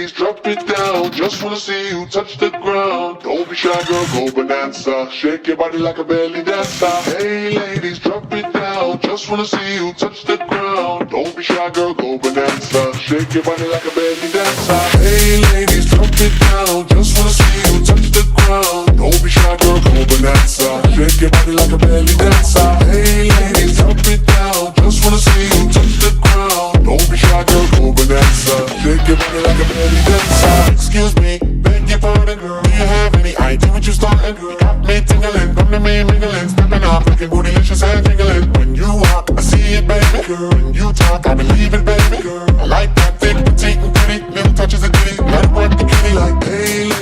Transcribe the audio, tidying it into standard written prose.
ladies, drop it down. Just wanna see you touch the ground. Don't be shy, girl, go bonanza. Shake your body like a belly dancer. Hey ladies, drop it down. Just wanna see you touch the ground. Don't be shy, girl, go bonanza. Shake your body like a belly dancer. Hey ladies, drop it down. Just wanna see you touch the ground. Don't be shy, girl, go bonanza. Shake your body like a belly dancer. Hey ladies, drop it down. Just wanna see you touch the ground. Don't be shy, girl, go bonanza. Shake your body like a belly dancer. Excuse me, beg your pardon, girl. Do you have any idea what you starting? You got me tingling, come to me mingling, stepping off, looking bootylicious and tingling. When you walk, I see it, baby, girl. When you talk, I believe it, baby, girl. I like that thick, petite, and pretty, little touches of ditty. Let it work the kitty like, hey.